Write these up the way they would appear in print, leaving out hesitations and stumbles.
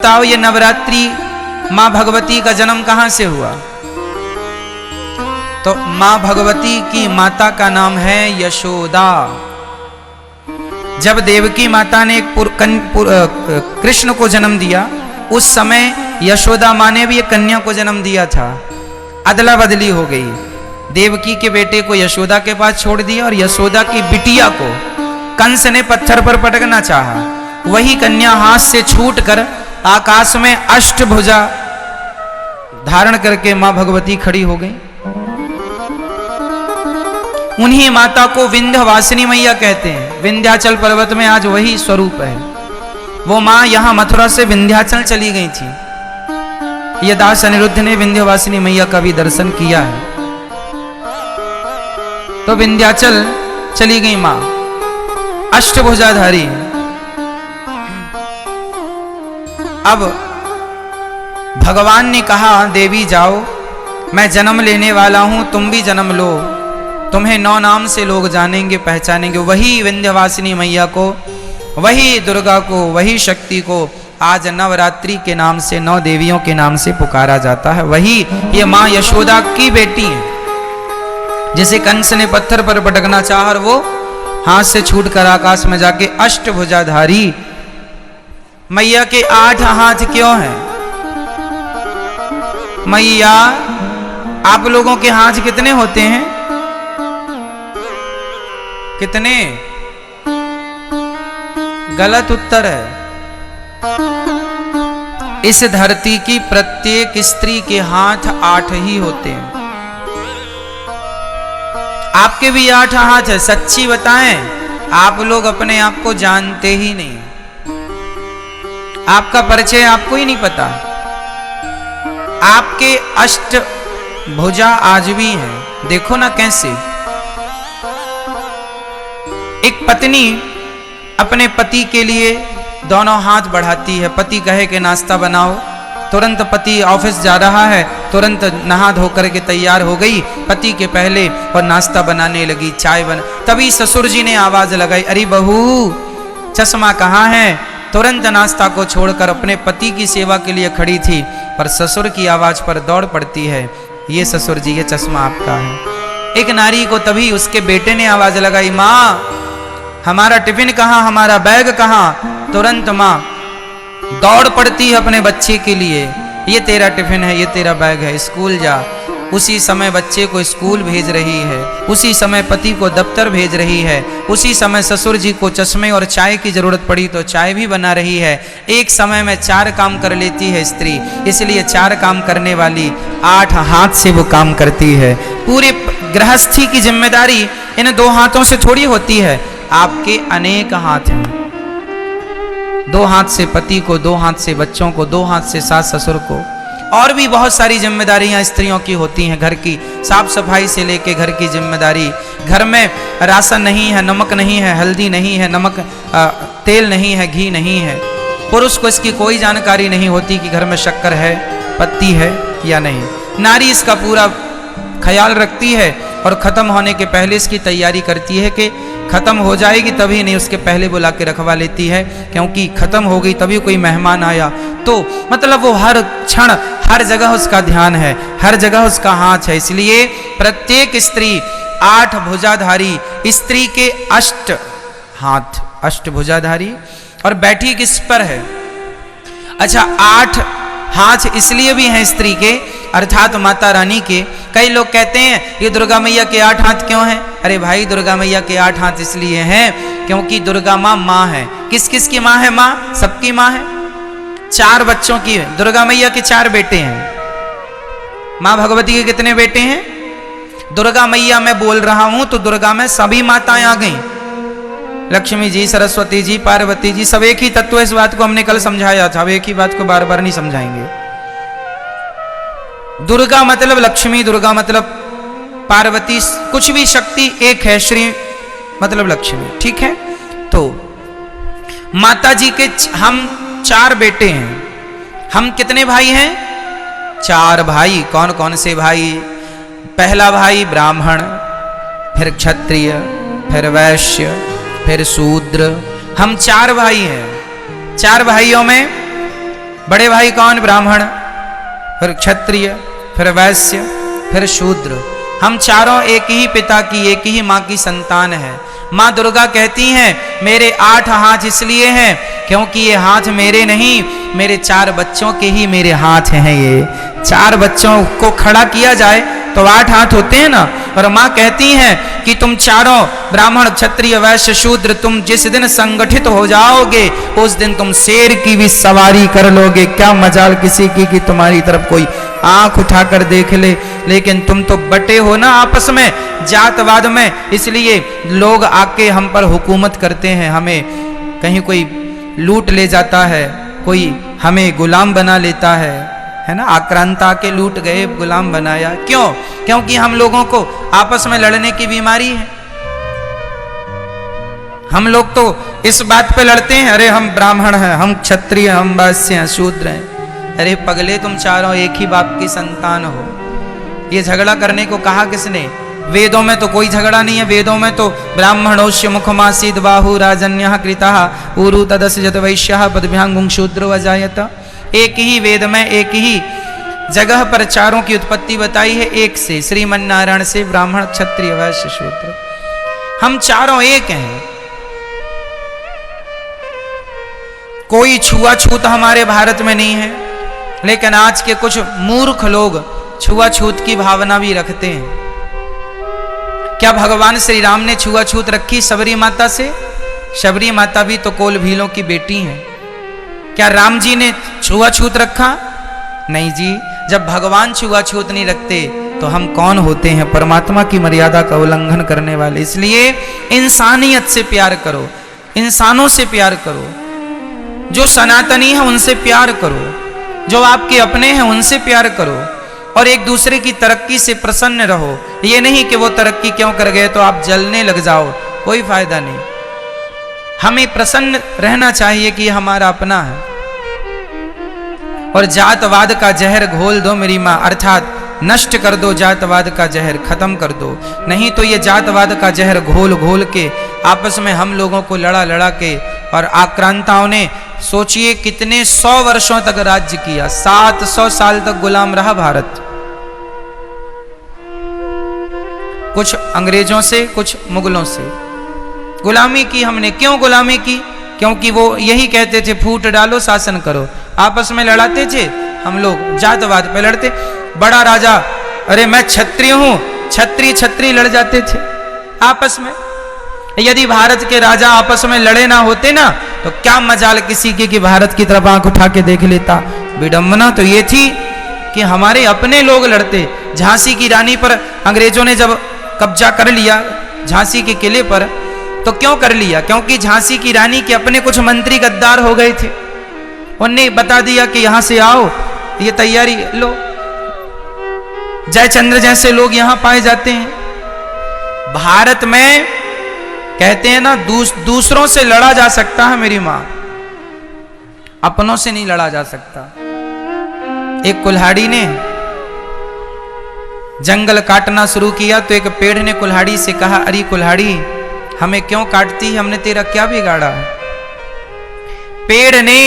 बताओ ये नवरात्रि माँ भगवती का जन्म कहाँ से हुआ? तो माँ भगवती की माता का नाम है यशोदा। जब देवकी माता ने कृष्ण को जन्म दिया, उस समय यशोदा माँ ने भी एक कन्या को जन्म दिया था। अदला बदली हो गई, देवकी के बेटे को यशोदा के पास छोड़ दिया और यशोदा की बिटिया को कंस ने पत्थर पर पटकना चाहा। वही कन्या हाथ से छूटकर आकाश में अष्टभुजा धारण करके मां भगवती खड़ी हो गई। उन्हीं माता को विंध्यवासिनी मैया कहते हैं। विंध्याचल पर्वत में आज वही स्वरूप है। वो मां यहां मथुरा से विंध्याचल चली गई थी। ये दास अनिरुद्ध ने विंध्यवासिनी मैया का भी दर्शन किया है। तो विंध्याचल चली गई मां, अष्टभुजाधारी। अब भगवान ने कहा, देवी जाओ, मैं जन्म लेने वाला हूं, तुम भी जन्म लो, तुम्हें 9 नाम से लोग जानेंगे, पहचानेंगे। वही विंध्यवासिनी मैया को, वही दुर्गा को, वही शक्ति को आज नवरात्रि के नाम से, 9 देवियों के नाम से पुकारा जाता है। वही ये माँ यशोदा की बेटी है, जिसे कंस ने पत्थर पर पटकना चाहा और वो हाथ से छूटकर आकाश में जाके अष्टभुजाधारी। मैया के 8 हाथ क्यों हैं? मैया, आप लोगों के हाथ कितने होते हैं? कितने? गलत उत्तर है। इस धरती की प्रत्येक स्त्री के हाथ 8 ही होते हैं। आपके भी 8 हाथ है। सच्ची बताएं, आप लोग अपने आप को जानते ही नहीं। आपका परिचय आपको ही नहीं पता। आपके अष्टभुजा आज भी हैं। देखो ना कैसे। एक पत्नी अपने पति के लिए दोनों हाथ बढ़ाती है। पति कहे कि नाश्ता बनाओ, तुरंत पति ऑफिस जा रहा है, तुरंत नहा धो करके तैयार हो गई पति के पहले और नाश्ता बनाने लगी, चाय बना। तभी ससुर जी ने आवाज लगाई, अरे बहू, चश्मा कहाँ है? तुरंत नाश्ता को छोड़कर अपने पति की सेवा के लिए खड़ी थी, पर ससुर की आवाज पर दौड़ पड़ती है, ये ससुर जी, ये चश्मा आपका है। एक नारी को तभी उसके बेटे ने आवाज लगाई, माँ हमारा टिफिन कहाँ, हमारा बैग कहाँ? तुरंत माँ दौड़ पड़ती है अपने बच्चे के लिए, ये तेरा टिफिन है, ये तेरा बैग है, स्कूल जा। उसी समय बच्चे को स्कूल भेज रही है, उसी समय पति को दफ्तर भेज रही है, उसी समय ससुर जी को चश्मे और चाय की जरूरत पड़ी तो चाय भी बना रही है। एक समय में 4 काम कर लेती है स्त्री, इसलिए 4 काम करने वाली 8 हाथ से वो काम करती है। पूरे गृहस्थी की जिम्मेदारी इन 2 हाथों से थोड़ी होती है। आपके अनेक हाथ हैं। 2 हाथ से पति को, 2 हाथ से बच्चों को, 2 हाथ से सास ससुर को, और भी बहुत सारी जिम्मेदारियां स्त्रियों की होती हैं। घर की साफ सफाई से लेके घर की जिम्मेदारी, घर में राशन नहीं है, नमक नहीं है, हल्दी नहीं है, नमक तेल नहीं है, घी नहीं है। पुरुष को इसकी कोई जानकारी नहीं होती कि घर में शक्कर है, पत्ती है या नहीं। नारी इसका पूरा ख्याल रखती है और खत्म होने के पहले इसकी तैयारी करती है कि खत्म हो जाएगी तभी नहीं, उसके पहले बुला के रखवा लेती है, क्योंकि खत्म हो गई तभी कोई मेहमान आया तो मतलब वो हर क्षण हर जगह उसका ध्यान है, हर जगह उसका हाथ है। इसलिए प्रत्येक स्त्री 8 भुजाधारी, स्त्री के 8 हाथ, अष्टभुजाधारी। और बैठी किस पर है? अच्छा, 8 हाथ इसलिए भी हैं स्त्री के, अर्थात माता रानी के। कई लोग कहते हैं ये दुर्गा मैया के 8 हाथ क्यों हैं? अरे भाई, दुर्गा मैया के 8 हाथ इसलिए हैं क्योंकि दुर्गा माँ है। किस किस की माँ है? माँ सबकी माँ है। 4 बच्चों की है। दुर्गा मैया के 4 बेटे हैं। माँ भगवती के कितने बेटे हैं? दुर्गा मैया मैं बोल रहा हूं तो दुर्गा में सभी माताएं आ गई। लक्ष्मी जी, सरस्वती जी, पार्वती जी, सब एक ही तत्व। इस बात को हमने कल समझाया था, अब एक ही बात को बार बार नहीं समझाएंगे। दुर्गा मतलब लक्ष्मी, दुर्गा मतलब पार्वती, कुछ भी शक्ति एक है। श्री मतलब लक्ष्मी, ठीक है। तो माता जी के हम 4 बेटे हैं। हम कितने भाई हैं? 4 भाई। कौन कौन से भाई? पहला भाई ब्राह्मण, फिर क्षत्रिय, फिर वैश्य, फिर शूद्र। हम 4 भाई हैं। 4 भाइयों में बड़े भाई कौन? ब्राह्मण, फिर क्षत्रिय, फिर वैश्य, फिर शूद्र। हम चारों एक ही पिता की, एक ही माँ की संतान है। माँ दुर्गा कहती हैं मेरे 8 हाथ इसलिए हैं क्योंकि ये हाथ मेरे नहीं, मेरे 4 बच्चों के ही मेरे हाथ हैं। ये 4 बच्चों को खड़ा किया जाए तो 8 हाथ होते हैं ना। और माँ कहती हैं कि तुम चारों ब्राह्मण, क्षत्रिय, वैश्य, शूद्र, तुम जिस दिन संगठित हो जाओगे उस दिन तुम शेर की भी सवारी कर लोगे। क्या मजाल किसी की कि तुम्हारी तरफ कोई आंख उठाकर देख ले। लेकिन तुम तो बटे हो ना आपस में, जातवाद में, इसलिए लोग आके हम पर हुकूमत करते हैं। हमें कहीं कोई लूट ले जाता है, कोई हमें गुलाम बना लेता है ना। आक्रांता के लूट गए, गुलाम बनाया। क्यों? क्योंकि हम लोगों को आपस में लड़ने की बीमारी है। हम लोग तो इस बात पे लड़ते हैं, अरे हम ब्राह्मण हैं, हम क्षत्रिय, हम वैश्य हैं, शूद्र हैं। अरे पगले, तुम चारों एक ही बाप की संतान हो। ये झगड़ा करने को कहा किसने? वेदों में तो कोई झगड़ा नहीं है। वेदों में तो ब्राह्मणोस्य मुखमासीद बाहु राजन्यः कृतः ऊरु तदस्य जत वैश्यः पदभ्यांगुं शूद्रो अजायत। एक ही वेद में एक ही जगह पर चारों की उत्पत्ति बताई है, एक से, श्रीमन्नारायण से, ब्राह्मण, क्षत्रिय, वैश्य, शूद्र। हम चारों एक हैं। कोई छुआछूत हमारे भारत में नहीं है। लेकिन आज के कुछ मूर्ख लोग छुआछूत की भावना भी रखते हैं। क्या भगवान श्री राम ने छुआछूत रखी शबरी माता से? शबरी माता भी तो कोल भीलों की बेटी हैं। क्या राम जी ने छुआछूत रखा? नहीं जी। जब भगवान छुआछूत नहीं रखते तो हम कौन होते हैं परमात्मा की मर्यादा का उल्लंघन करने वाले। इसलिए इंसानियत से प्यार करो, इंसानों से प्यार करो, जो सनातनी है उनसे प्यार करो, जो आपके अपने हैं उनसे प्यार करो, और एक दूसरे की तरक्की से प्रसन्न रहो। ये नहीं कि वो तरक्की क्यों कर गए तो आप जलने लग जाओ, कोई फायदा नहीं। हमें प्रसन्न रहना चाहिए कि हमारा अपना है। और जातवाद का जहर घोल दो मेरी माँ, अर्थात नष्ट कर दो जातवाद का जहर, खत्म कर दो। नहीं तो ये जातवाद का जहर घोल घोल के आपस में हम लोगों को लड़ा लड़ा के, और आक्रांताओं ने सोचिए कितने 100 वर्षों तक राज्य किया। 700 साल तक गुलाम रहा भारत, कुछ अंग्रेजों से, कुछ मुगलों से गुलामी की हमने। क्यों गुलामी की? क्योंकि वो यही कहते थे फूट डालो शासन करो। आपस में लड़ाते थे हम लोग, जातवाद पे लड़ते। बड़ा राजा, अरे मैं क्षत्रिय हूं, छत्री छत्री लड़ जाते थे आपस में। यदि भारत के राजा आपस में लड़े ना होते ना तो क्या मजाल किसी की कि भारत की तरफ आंख उठा के देख लेता। विडंबना तो ये थी कि हमारे अपने लोग लड़ते। झांसी की रानी पर अंग्रेजों ने जब कब्जा कर लिया झांसी के किले पर, तो क्यों कर लिया? क्योंकि झांसी की रानी के अपने कुछ मंत्री गद्दार हो गए थे। उन्हें बता दिया कि यहां से आओ, ये तैयारी लो। जयचंद्र जैसे लोग यहां पाए जाते हैं। भारत में कहते हैं ना दूसरों से लड़ा जा सकता है मेरी मां, अपनों से नहीं लड़ा जा सकता। एक कुल्हाड़ी ने जंगल काटना शुरू किया तो एक पेड़ ने कुल्हाड़ी से कहा, अरे कुल्हाड़ी हमें क्यों काटती है, हमने तेरा क्या बिगाड़ा है? पेड़ ने,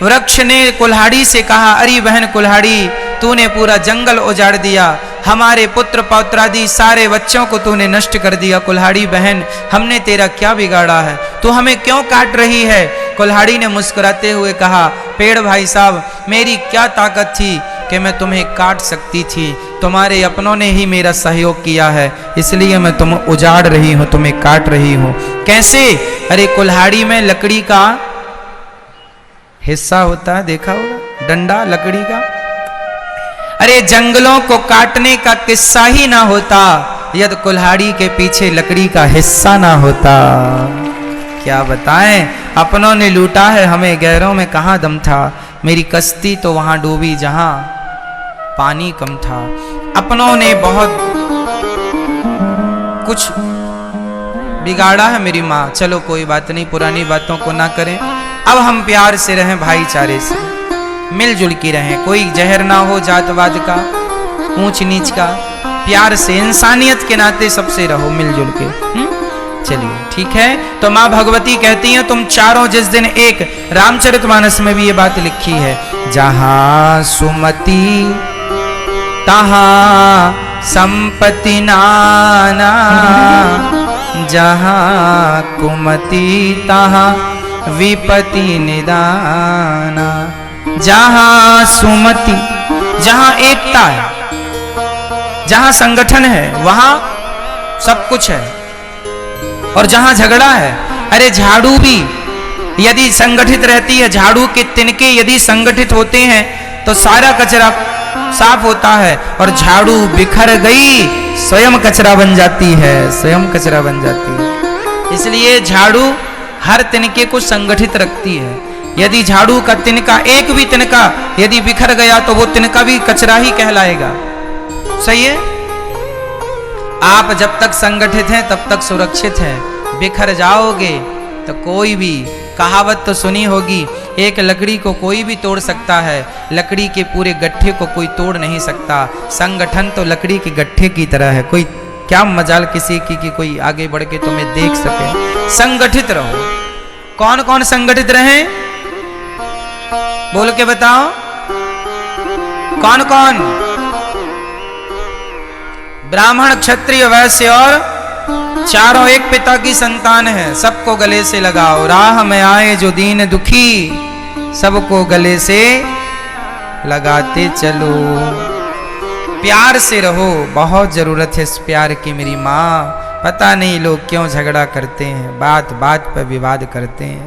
वृक्ष ने कुल्हाड़ी से कहा, अरे बहन कुल्हाड़ी तूने पूरा जंगल उजाड़ दिया, हमारे पुत्र पौत्रादि सारे बच्चों को तूने नष्ट कर दिया। कुल्हाड़ी बहन हमने तेरा क्या बिगाड़ा है, तू हमें क्यों काट रही है? कुल्हाड़ी ने मुस्कुराते हुए कहा, पेड़ भाई साहब मेरी क्या ताकत थी कि मैं तुम्हें काट सकती थी, तुम्हारे अपनों ने ही मेरा सहयोग किया है, इसलिए मैं तुम्हें उजाड़ रही हूं, तुम्हें काट रही हूं। कैसे? अरे कुल्हाड़ी में लकड़ी का हिस्सा होता है, देखा होगा, डंडा लकड़ी का। अरे जंगलों को काटने का किस्सा ही ना होता यदि कुल्हाड़ी के पीछे लकड़ी का हिस्सा ना होता। क्या बताएं, अपनों ने लूटा है हमें, गैरों में कहां दम था। मेरी कश्ती तो वहां डूबी जहां पानी कम था। अपनों ने बहुत कुछ बिगाड़ा है मेरी माँ। चलो कोई बात नहीं, पुरानी बातों को ना करें। अब हम प्यार से रहें, भाईचारे से मिलजुल के रहें। कोई जहर ना हो जातवाद का, ऊंच नीच का। प्यार से, इंसानियत के नाते सबसे रहो मिलजुल के। चलिए ठीक है। तो माँ भगवती कहती हैं तुम चारों जिस दिन एक, रामचरितमानस में भी ये बात लिखी है, जहां सुमति तहां संपत्ति नाना, जहां कुमति तहां विपत्ति निदाना। जहां सुमति, जहां एकता है, जहां संगठन है, वहां सब कुछ है। और जहां झगड़ा है, अरे झाड़ू भी यदि संगठित रहती है, झाड़ू के तिनके यदि संगठित होते हैं तो सारा कचरा साफ होता है, और झाड़ू बिखर गई स्वयं कचरा बन जाती है, स्वयं कचरा बन जाती है। इसलिए झाड़ू हर तिनके को संगठित रखती है। यदि झाड़ू का तिनका, एक भी तिनका यदि बिखर गया तो वो तिनका भी कचरा ही कहलाएगा। सही है। आप जब तक संगठित हैं तब तक सुरक्षित हैं, बिखर जाओगे तो कोई भी, कहावत तो सुनी होगी, एक लकड़ी को कोई भी तोड़ सकता है, लकड़ी के पूरे गट्ठे को कोई तोड़ नहीं सकता। संगठन तो लकड़ी के गट्ठे की तरह है, कोई क्या मजाल किसी की कि कोई आगे बढ़ के तुम्हें देख सके। संगठित रहो। कौन कौन संगठित रहे, बोल के बताओ, कौन कौन? ब्राह्मण, क्षत्रिय, वैश्य और चारों एक पिता की संतान है। सबको गले से लगाओ। राह में आए जो दीन दुखी, सबको गले से लगाते चलो। प्यार से रहो, बहुत जरूरत है इस प्यार की मेरी माँ। पता नहीं लोग क्यों झगड़ा करते हैं, बात बात पर विवाद करते हैं।